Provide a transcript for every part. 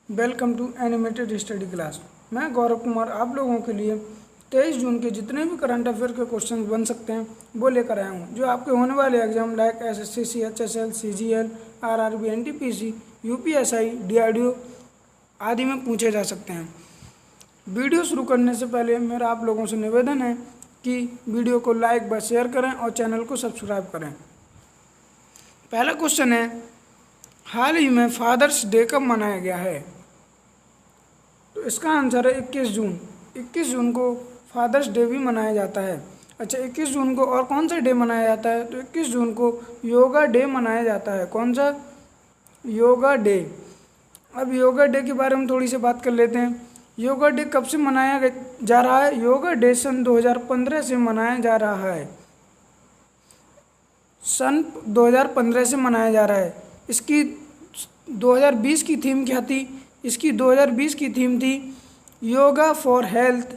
Welcome to animated study class. मैं गौरव कुमार आप लोगों के लिए 23 जून के जितने भी करंट अफेयर के क्वेश्चन बन सकते हैं वो लेकर आया हूँ, जो आपके होने वाले exam like SSC, CHSL, CGL, RRB, NTPC, UPSI, DRDO आदि में पूछे जा सकते हैं। वीडियो शुरू करने से पहले मेरा आप लोगों से निवेदन है कि वीडियो को लाइक व शेयर करें और चैनल को सब्सक्राइब करें। पहला क्वेश्चन है, हाल ही में फादर्स डे कब मनाया गया है? तो इसका आंसर है 21 जून। 21 जून को फादर्स डे भी मनाया जाता है। अच्छा, 21 जून को और कौन सा डे मनाया जाता है? तो 21 जून को योगा डे मनाया जाता है। कौन सा? योगा डे। अब योगा डे के बारे में थोड़ी सी बात कर लेते हैं। योगा डे कब से मनाया जा रहा है? योगा डे सन 2015 से मनाया जा रहा है। सन 2015 से मनाया जा रहा है। इसकी 2020 की थीम क्या थी? इसकी 2020 की थीम थी yoga for health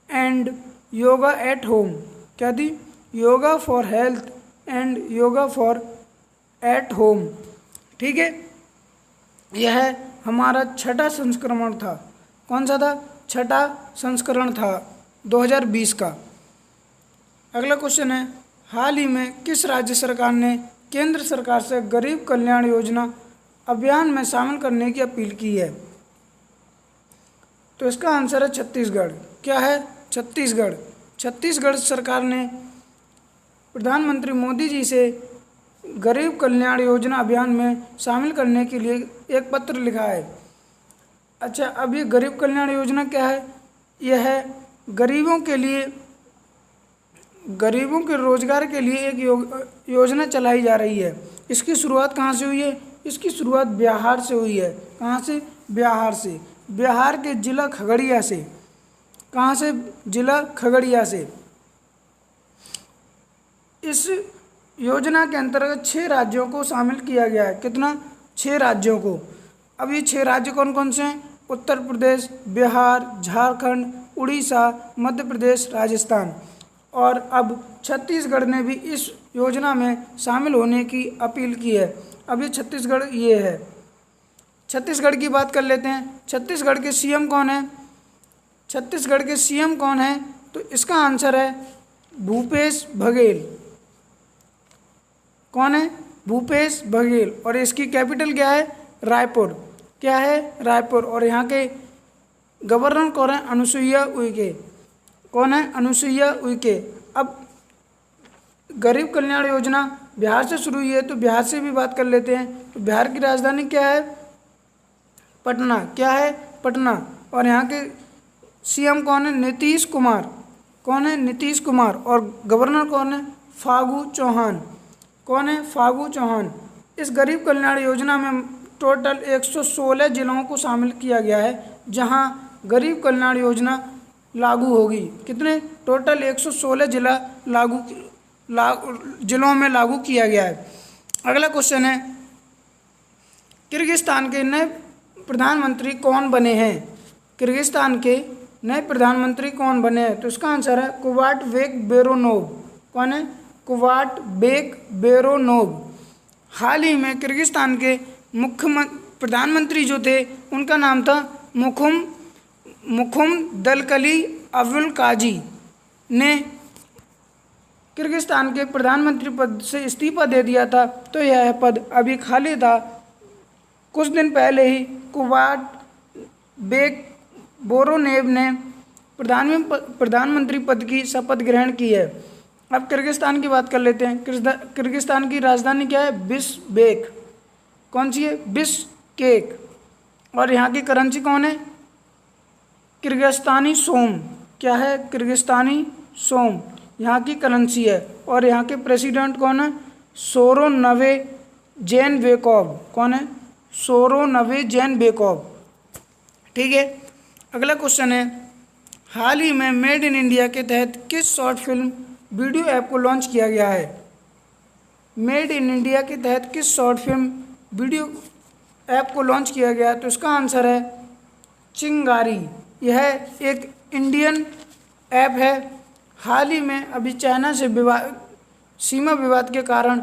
and yoga at home. क्या थी? Yoga for health and yoga for at home. ठीक है, यह हमारा छठा संस्करण था। कौन सा था? छठा संस्करण था 2020 का। अगला क्वेश्चन है, हाल ही में किस राज्य सरकार ने केंद्र सरकार से गरीब कल्याण योजना अभियान में शामिल करने की अपील की है? तो इसका आंसर है छत्तीसगढ़। क्या है? छत्तीसगढ़। छत्तीसगढ़ सरकार ने प्रधानमंत्री मोदी जी से गरीब कल्याण योजना अभियान में शामिल करने के लिए एक पत्र लिखा है। अच्छा, अब ये गरीब कल्याण योजना क्या है? यह है गरीबों के लिए, गरीबों के रोजगार के लिए एक योजना चलाई जा रही है। इसकी शुरुआत कहाँ से हुई है? इसकी शुरुआत बिहार से हुई है। कहाँ से? बिहार से। बिहार के जिला खगड़िया से। कहाँ से? जिला खगड़िया से। इस योजना के अंतर्गत 6 राज्यों को शामिल किया गया है। कितना? 6 राज्यों को। अब ये 6 राज्य कौन कौन से हैं? उत्तर प्रदेश, बिहार, झारखंड, उड़ीसा, मध्य प्रदेश, राजस्थान। और अब छत्तीसगढ़ ने भी इस योजना में शामिल होने की अपील की है। अब ये छत्तीसगढ़ ये है। छत्तीसगढ़ की बात कर लेते हैं। छत्तीसगढ़ के सीएम कौन है? छत्तीसगढ़ के सीएम कौन है? तो इसका आंसर है भूपेश बघेल। कौन है? भूपेश बघेल। और इसकी कैपिटल क्या है? रायपुर। क्या है? रायपुर। और यहाँ के गवर्नर कौन है? अनुसुईया उइके। कौन है? अनुसुईया उइके। अब गरीब कल्याण योजना बिहार से शुरू हुई है, तो बिहार से भी बात कर लेते हैं। तो बिहार की राजधानी क्या है? पटना। क्या है? पटना। और यहाँ के सीएम कौन है? नीतीश कुमार। कौन है? नीतीश कुमार। और गवर्नर कौन है? फागू चौहान। कौन है? फागू चौहान। इस गरीब कल्याण योजना में टोटल 116 जिलों को शामिल किया गया है, जहाँ गरीब कल्याण योजना लागू होगी। कितने? टोटल 116 जिलों में लागू किया गया है। अगला क्वेश्चन है, किर्गिस्तान के नए प्रधानमंत्री कौन बने हैं? किर्गिस्तान के नए प्रधानमंत्री कौन बने हैं? तो इसका आंसर है कुवाटबेक बेरोनोव। कौन है? कुवाटबेक बेरोनोव। हाल ही में किर्गिस्तान के प्रधानमंत्री जो थे उनका नाम था मुखुम दलकली अवुल काजी ने किर्गिस्तान के प्रधानमंत्री पद से इस्तीफा दे दिया था, तो यह पद अभी खाली था। कुछ दिन पहले ही कुवाटबेक बेरोनोव ने प्रधानमंत्री पद की शपथ ग्रहण की है। अब किर्गिस्तान की बात कर लेते हैं। किर्गिस्तान की राजधानी क्या है? बिश्केक। कौन सी है? बिश्केक। और यहाँ की करेंसी कौन है? Kyrgyzstani som. क्या है? किर्गिस्तानी सोम यहाँ की करेंसी है। और यहाँ के प्रेसिडेंट कौन है? सोरोनबे जेनबेकोव। कौन है? सोरोनबे जेनबेकोव। ठीक है, अगला क्वेश्चन है, हाल ही में मेड इन इंडिया के तहत किस शॉर्ट फिल्म वीडियो ऐप को लॉन्च किया गया है? मेड इन इंडिया के तहत किस शॉर्ट फिल्म वीडियो ऐप को लॉन्च किया गया? तो इसका आंसर है चिंगारी। यह एक इंडियन ऐप है। हाल ही में अभी चाइना से सीमा विवाद के कारण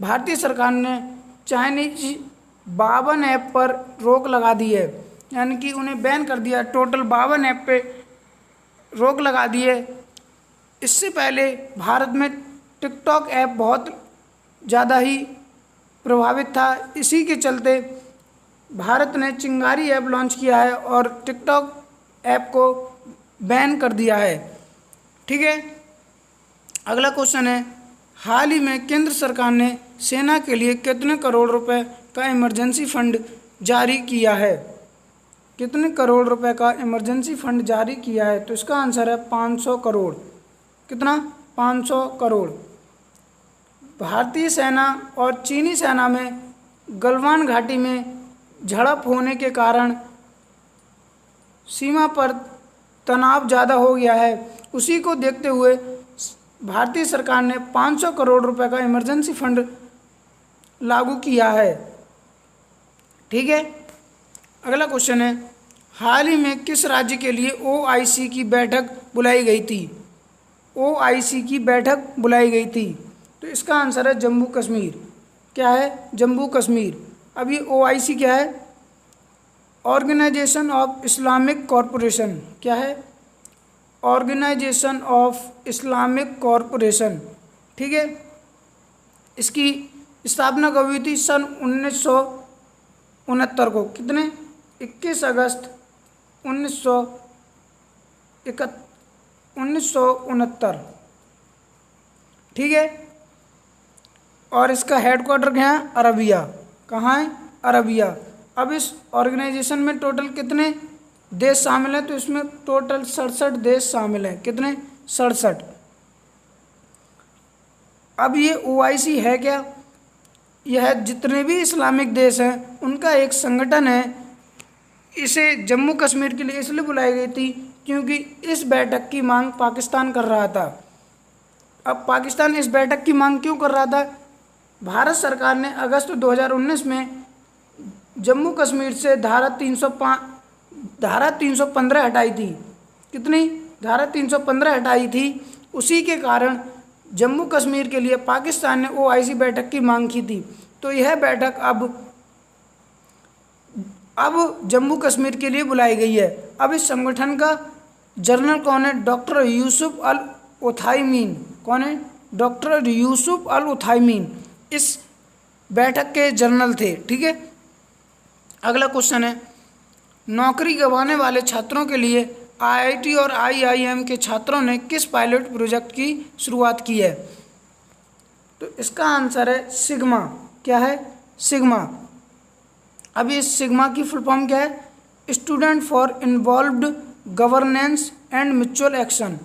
भारतीय सरकार ने चाइनीज 52 ऐप पर रोक लगा दी है। यानी कि उन्हें बैन कर दिया, टोटल 52 ऐप पे रोक लगा दी है। इससे पहले भारत में टिकटॉक ऐप बहुत ज़्यादा ही प्रभावित था, इसी के चलते भारत ने चिंगारी ऐप लॉन्च किया है और टिकटॉक ऐप को बैन कर दिया है। ठीक है, अगला क्वेश्चन है, हाल ही में केंद्र सरकार ने सेना के लिए कितने करोड़ रुपए का इमरजेंसी फंड जारी किया है? कितने करोड़ रुपए का इमरजेंसी फंड जारी किया है? तो इसका आंसर है 500 करोड़। कितना? 500 करोड़। भारतीय सेना और चीनी सेना में गलवान घाटी में झड़प होने के कारण सीमा पर तनाव ज़्यादा हो गया है। उसी को देखते हुए भारतीय सरकार ने 500 करोड़ रुपए का इमरजेंसी फंड लागू किया है। ठीक है, अगला क्वेश्चन है, हाल ही में किस राज्य के लिए OIC की बैठक बुलाई गई थी? OIC की बैठक बुलाई गई थी, तो इसका आंसर है जम्मू कश्मीर। क्या है? जम्मू कश्मीर। अब ये OIC क्या है? Organisation of Islamic corporation. क्या है? Organisation of Islamic corporation. ठीक है, इसकी स्थापना कब हुई थी? सन 1969 को। कितने? 21 अगस्त 1969। ठीक है, और इसका हेडक्वार्टर क्या है? अरबिया। कहाँ है? अरबिया। अब इस ऑर्गेनाइजेशन में टोटल कितने देश शामिल हैं? तो इसमें टोटल 67 देश शामिल हैं। कितने? 67। अब ये OIC है क्या? यह जितने भी इस्लामिक देश हैं उनका एक संगठन है। इसे जम्मू कश्मीर के लिए इसलिए बुलाई गई थी क्योंकि इस बैठक की मांग पाकिस्तान कर रहा था। अब पाकिस्तान इस बैठक की मांग क्यों कर रहा था? भारत सरकार ने अगस्त 2019 में जम्मू कश्मीर से धारा 315 हटाई थी। कितनी? धारा 315 हटाई थी। उसी के कारण जम्मू कश्मीर के लिए पाकिस्तान ने OIC बैठक की मांग की थी। तो यह बैठक अब जम्मू कश्मीर के लिए बुलाई गई है। अब इस संगठन का जनरल कौन है? डॉक्टर यूसुफ अल उथाइमीन। कौन है? डॉक्टर यूसुफ अल उथाइमीन इस बैठक के जनरल थे। ठीक है, अगला क्वेश्चन है, नौकरी गंवाने वाले छात्रों के लिए IIT और IIM के छात्रों ने किस पायलट प्रोजेक्ट की शुरुआत की है? तो इसका आंसर है सिग्मा। क्या है? सिग्मा। अब इस सिग्मा की फुल फॉर्म क्या है? Student for involved governance and mutual action.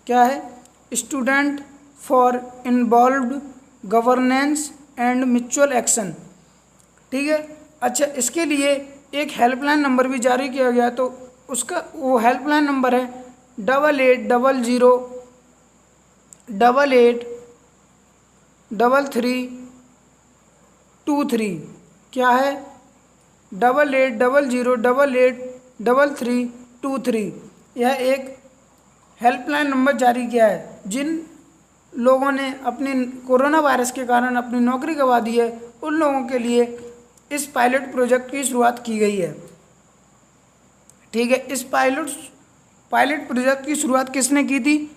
क्या है? Student for involved governance and mutual action. ठीक है, अच्छा, इसके लिए एक हेल्पलाइन नंबर भी जारी किया गया, तो उसका वो हेल्पलाइन नंबर है 8800883323। क्या है? 8800883323। यह एक हेल्पलाइन नंबर जारी किया है। जिन लोगों ने अपनी कोरोना वायरस के कारण अपनी नौकरी गंवा दी है उन लोगों के लिए इस पायलट प्रोजेक्ट की शुरुआत की गई है। ठीक है, इस पायलट प्रोजेक्ट की शुरुआत किसने की थी?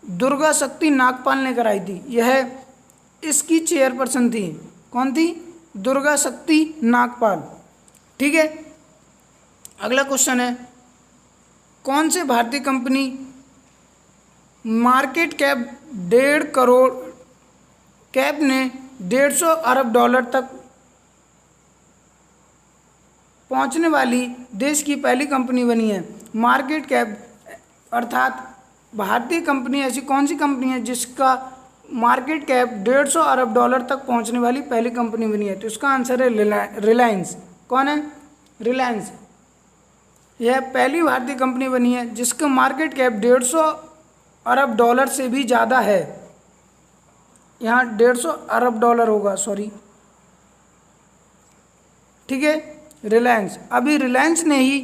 दुर्गा शक्ति नागपाल ने कराई थी। यह इसकी चेयरपर्सन थी। कौन थी? दुर्गा शक्ति नागपाल। ठीक है, अगला क्वेश्चन है, कौन से भारतीय company market cap 1.5 crore cap ने 150 अरब डॉलर तक पहुंचने वाली देश की पहली कंपनी बनी है? मार्केट कैप अर्थात भारतीय कंपनी ऐसी कौन सी कंपनी है जिसका मार्केट कैप 150 अरब डॉलर तक पहुंचने वाली पहली कंपनी बनी है? तो इसका आंसर है रिलायंस। कौन है? रिलायंस। यह पहली भारतीय कंपनी बनी है जिसका मार्केट कैप 150 अरब डॉलर से भी ज़्यादा है। यहाँ 150 अरब डॉलर होगा, सॉरी। ठीक है, रिलायंस। अभी रिलायंस ने ही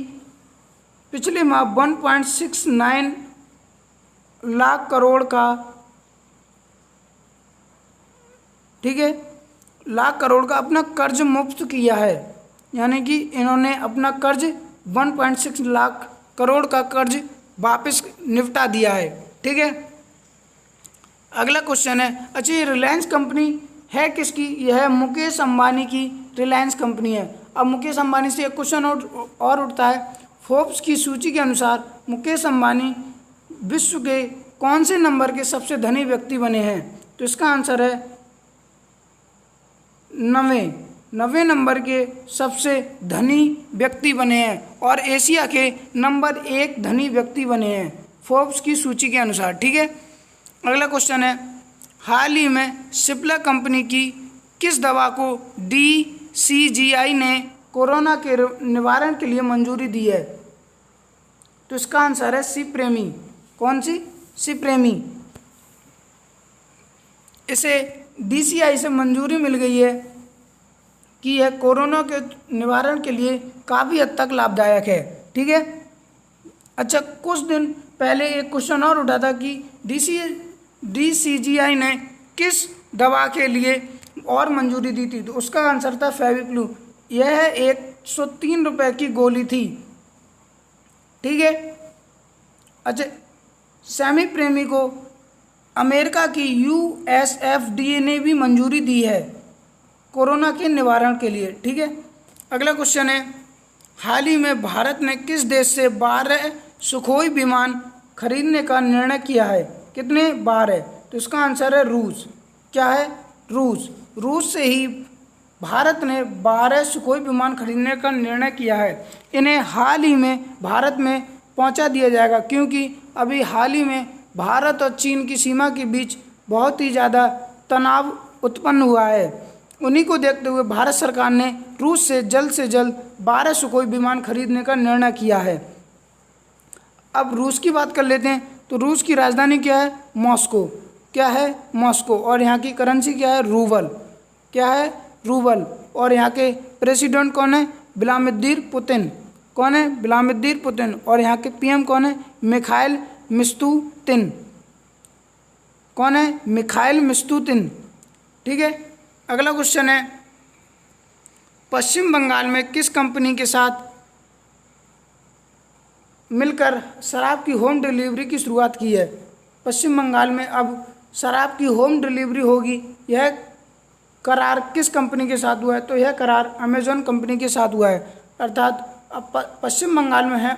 पिछले माह 1.69 लाख करोड़ का, ठीक है, लाख करोड़ का अपना कर्ज मुक्त किया है। यानी कि इन्होंने अपना कर्ज 1.6 लाख करोड़ का कर्ज वापस निपटा दिया है। ठीक है, अगला क्वेश्चन है, अच्छा ये रिलायंस कंपनी है किसकी? यह है मुकेश अंबानी की रिलायंस कंपनी है। अब मुकेश अंबानी से एक क्वेश्चन और उठता है, फोर्ब्स की सूची के अनुसार मुकेश अंबानी विश्व के कौन से नंबर के सबसे धनी व्यक्ति बने हैं? तो इसका आंसर है 90 नंबर के सबसे धनी व्यक्ति बने हैं और एशिया के नंबर 1 धनी व्यक्ति बने हैं फोर्ब्स की सूची के अनुसार। ठीक है, अगला क्वेश्चन है, हाल ही में सिप्ला कंपनी की किस दवा को DCGI ने कोरोना के निवारण के लिए मंजूरी दी है? तो इसका आंसर है सिप्रेमी। कौन सी? सिप्रेमी। इसे DCI से मंजूरी मिल गई है कि यह कोरोना के निवारण के लिए काफ़ी हद तक लाभदायक है। ठीक है, अच्छा कुछ दिन पहले एक क्वेश्चन और उठा था कि DCGI ने किस दवा के लिए और मंजूरी दी थी? तो उसका आंसर था फेविक्लू। यह 103 रुपये की गोली थी। ठीक है, अच्छा सैमी प्रेमी को अमेरिका की USFDA ने भी मंजूरी दी है कोरोना के निवारण के लिए। ठीक है, अगला क्वेश्चन है, हाल ही में भारत ने किस देश से 12 सुखोई विमान खरीदने का निर्णय किया है? कितने? 12। तो इसका आंसर है रूस। क्या है? रूस। रूस से ही भारत ने 12 सुखोई विमान खरीदने का निर्णय किया है। इन्हें हाल ही में भारत में पहुंचा दिया जाएगा क्योंकि अभी हाल ही में भारत और चीन की सीमा के बीच बहुत ही ज़्यादा तनाव उत्पन्न हुआ है। उन्हीं को देखते हुए भारत सरकार ने रूस से जल्द 12 सुखोई विमान खरीदने का निर्णय किया है। अब रूस की बात कर लेते हैं। तो रूस की राजधानी क्या है? मॉस्को। क्या है? मॉस्को। और यहाँ की करेंसी क्या है? रूबल। क्या है? रूबल। और यहाँ के प्रेसिडेंट कौन है? Vladimir Putin. कौन है? Vladimir Putin. और यहाँ के PM कौन है? Mikhail Mishustin. कौन है? Mikhail Mishustin. ठीक है, अगला क्वेश्चन है, पश्चिम बंगाल में किस कंपनी के साथ मिलकर शराब की होम डिलीवरी की शुरुआत की है? पश्चिम बंगाल में अब शराब की होम डिलीवरी होगी। यह करार किस कंपनी के साथ हुआ है? तो यह करार अमेजॉन कंपनी के साथ हुआ है। अर्थात अब पश्चिम बंगाल में है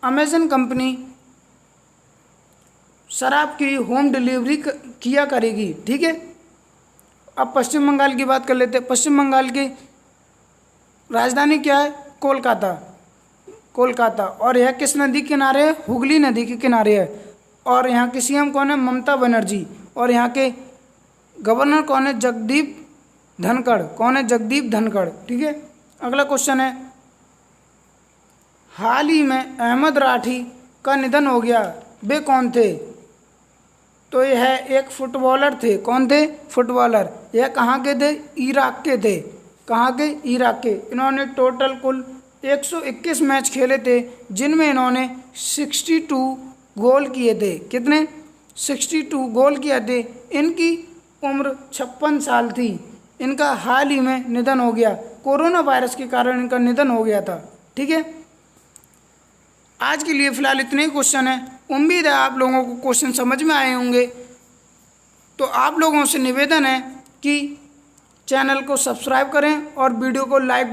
अमेजॉन कंपनी शराब की होम डिलीवरी किया करेगी। ठीक है, अब पश्चिम बंगाल की बात कर लेते हैं। पश्चिम बंगाल की राजधानी क्या है? कोलकाता। कोलकाता। और यह किस नदी के किनारे है? हुगली नदी के किनारे है। और यहाँ के CM कौन है? ममता बनर्जी। और यहाँ के गवर्नर कौन है? जगदीप धनखड़। कौन है? जगदीप धनखड़। ठीक है, अगला क्वेश्चन है, हाल ही में अहमद राठी का निधन हो गया। वे कौन थे? तो यह एक फुटबॉलर थे। कौन थे? फुटबॉलर। यह कहाँ के थे? इराक के थे। कहाँ के? इराक के। इन्होंने टोटल कुल 121 मैच खेले थे जिनमें इन्होंने 62 गोल किए थे। कितने? 62 गोल किए थे। इनकी उम्र 56 साल थी। इनका हाल ही में निधन हो गया। कोरोना वायरस के कारण इनका निधन हो गया था। ठीक है, आज के लिए फ़िलहाल इतने ही क्वेश्चन हैं। उम्मीद है आप लोगों को क्वेश्चन समझ में आए होंगे। तो आप लोगों से निवेदन है कि चैनल को सब्सक्राइब करें और वीडियो को लाइक